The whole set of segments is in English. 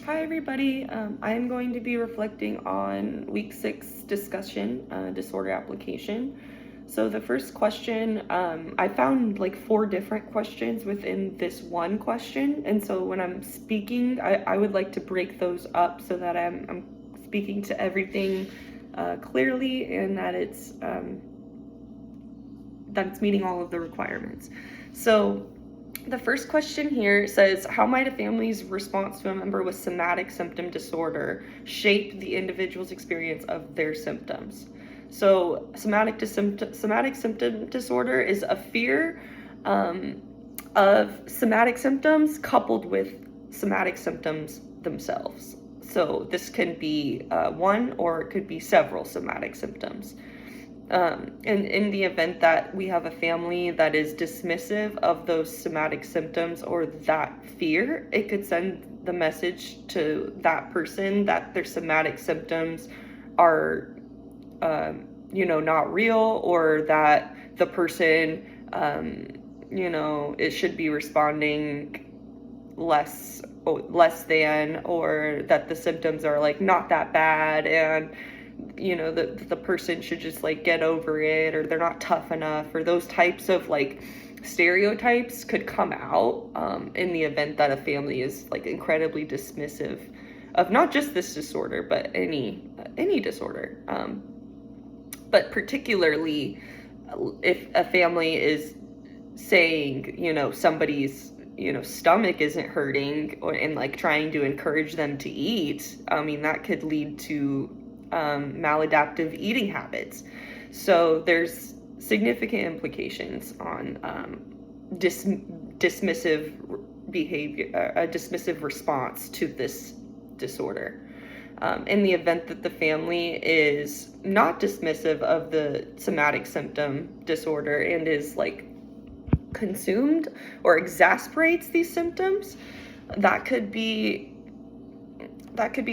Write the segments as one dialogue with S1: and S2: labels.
S1: Hi everybody, I am going to be reflecting on week 6 discussion, disorder application. So the first question, I found like 4 different questions within this one question, and so when I'm speaking, I would like to break those up so that I'm speaking to everything clearly, and that it's meeting all of the requirements. So the first question here says, how might a family's response to a member with somatic symptom disorder shape the individual's experience of their symptoms? So somatic symptom disorder is a fear of somatic symptoms coupled with somatic symptoms themselves. So this can be one, or it could be several somatic symptoms. And in the event that we have a family that is dismissive of those somatic symptoms or that fear, it could send the message to that person that their somatic symptoms are, not real, or that the person, it should be responding less than, or that the symptoms are like not that bad, and the person should just like get over it, or they're not tough enough, or those types of like stereotypes could come out in the event that a family is like incredibly dismissive of not just this disorder, but any disorder. But particularly if a family is saying, somebody's stomach isn't hurting, and like trying to encourage them to eat, I mean, that could lead to maladaptive eating habits. So there's significant implications on dismissive behavior, a dismissive response to this disorder. In the event that the family is not dismissive of the somatic symptom disorder and is like consumed or exasperates these symptoms, that could be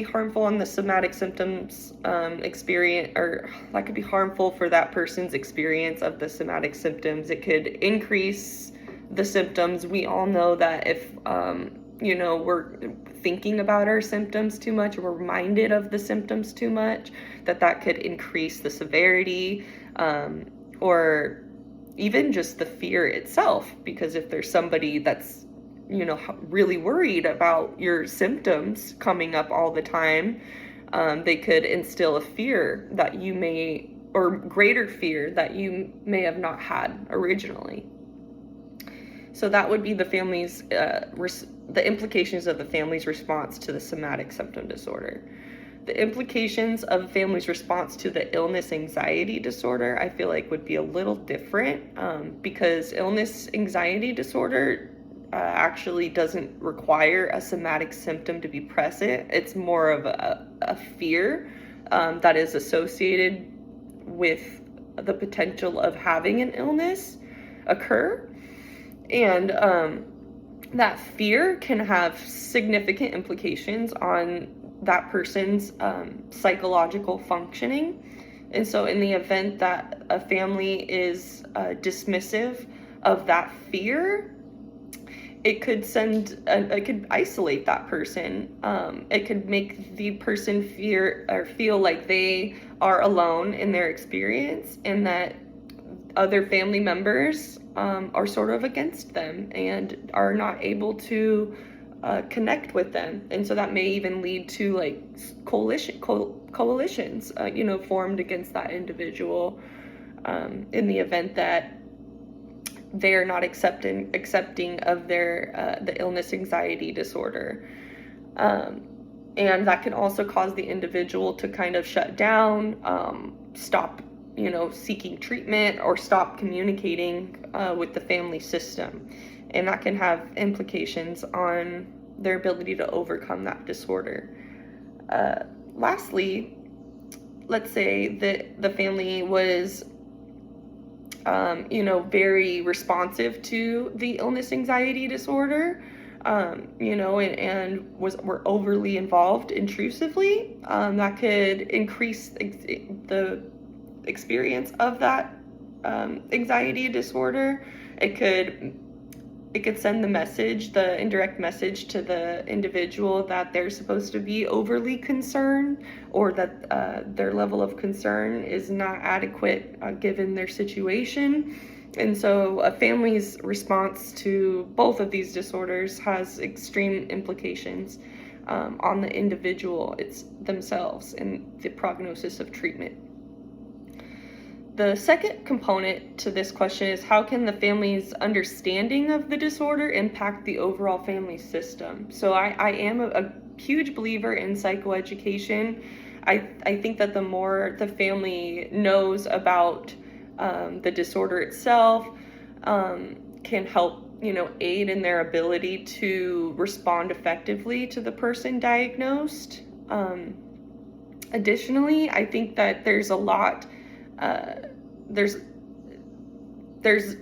S1: harmful on the somatic symptoms experience, or that could be harmful for that person's experience of the somatic symptoms. It could increase the symptoms. We all know that if we're thinking about our symptoms too much, or we're reminded of the symptoms too much, that could increase the severity, or even just the fear itself. Because if there's somebody that's really worried about your symptoms coming up all the time, they could instill a fear that you may, or greater fear that you may have not had originally. So that would be the family's, the implications of the family's response to the somatic symptom disorder. The implications of a family's response to the illness anxiety disorder, I feel like, would be a little different, because illness anxiety disorder actually doesn't require a somatic symptom to be present. It's more of a fear that is associated with the potential of having an illness occur. And that fear can have significant implications on that person's psychological functioning. And so in the event that a family is dismissive of that fear, it could isolate that person. It could make the person feel like they are alone in their experience, and that other family members are sort of against them and are not able to connect with them. And so that may even lead to like coalitions, formed against that individual, in the event that they're not accepting of their the illness anxiety disorder. And that can also cause the individual to kind of shut down, stop seeking treatment, or stop communicating with the family system. And that can have implications on their ability to overcome that disorder. Lastly, let's say that the family was very responsive to the illness anxiety disorder, and were overly involved intrusively. That could increase the experience of that anxiety disorder. It could it could send the indirect message to the individual that they're supposed to be overly concerned, or that their level of concern is not adequate given their situation. And so a family's response to both of these disorders has extreme implications on the individual themselves and the prognosis of treatment. The second component to this question is, how can the family's understanding of the disorder impact the overall family system? So I am a huge believer in psychoeducation. I think that the more the family knows about the disorder itself, can help, aid in their ability to respond effectively to the person diagnosed. Additionally, I think that there's a lot there's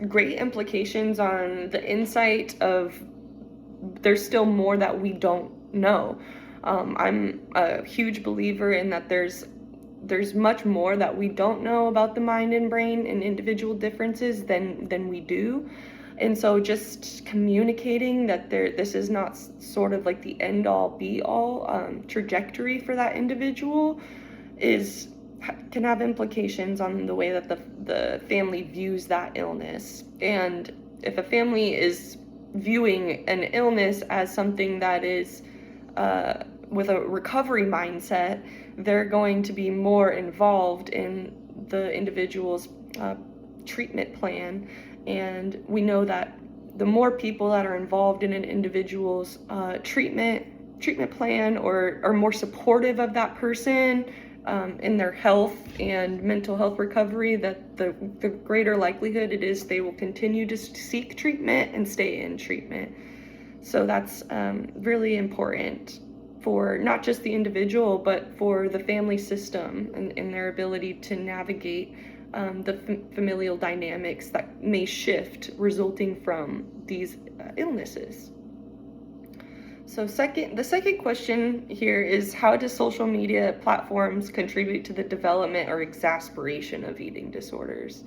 S1: great implications on the insight of there's still more that we don't know. I'm a huge believer in that there's much more that we don't know about the mind and brain and individual differences than we do. And so just communicating that this is not sort of like the end all be all trajectory for that individual can have implications on the way that the family views that illness. And if a family is viewing an illness as something that is with a recovery mindset, they're going to be more involved in the individual's treatment plan. And we know that the more people that are involved in an individual's treatment plan, or are more supportive of that person in their health and mental health recovery, that the greater likelihood it is they will continue to seek treatment and stay in treatment. So that's really important for not just the individual, but for the family system and their ability to navigate the familial dynamics that may shift resulting from these illnesses. So the second question here is, how do social media platforms contribute to the development or exasperation of eating disorders?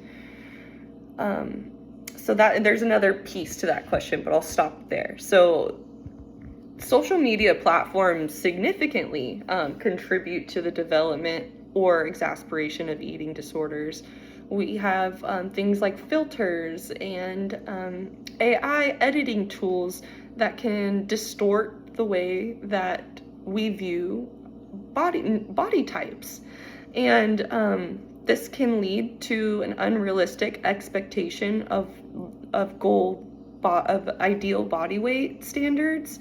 S1: So that there's another piece to that question, but I'll stop there. So social media platforms significantly contribute to the development or exasperation of eating disorders. We have things like filters and AI editing tools that can distort the way that we view body types. And this can lead to an unrealistic expectation of ideal body weight standards.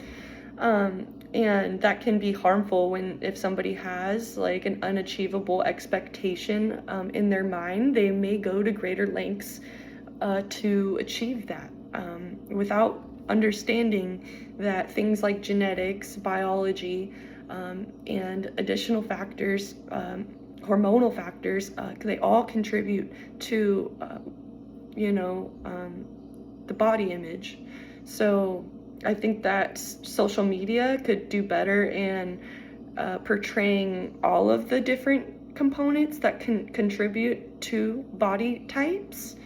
S1: And that can be harmful if somebody has like an unachievable expectation in their mind. They may go to greater lengths to achieve that without understanding that things like genetics, biology, and additional factors, hormonal factors, they all contribute to the body image. So I think that social media could do better in portraying all of the different components that can contribute to body types,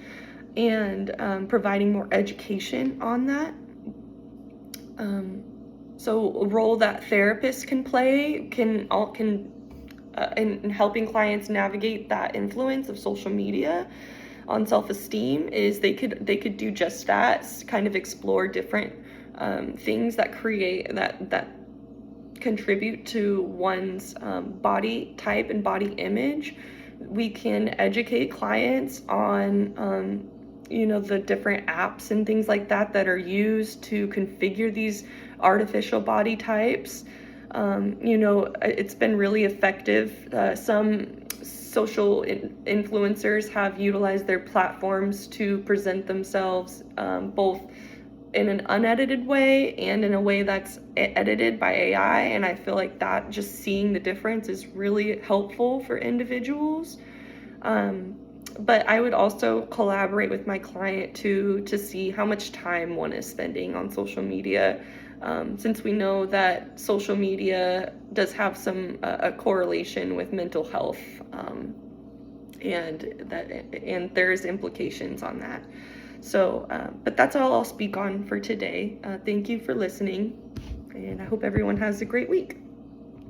S1: and providing more education on that. So a role that therapists can play in helping clients navigate that influence of social media on self-esteem is they could do just that, kind of explore different things that contribute to one's body type and body image. We can educate clients on the different apps and things like that are used to configure these artificial body types. It's been really effective. Some social influencers have utilized their platforms to present themselves both in an unedited way and in a way that's edited by AI. And I feel like that, just seeing the difference, is really helpful for individuals. But I would also collaborate with my client to see how much time one is spending on social media, since we know that social media does have a correlation with mental health, and there's implications on that. So, but that's all I'll speak on for today. Thank you for listening, and I hope everyone has a great week.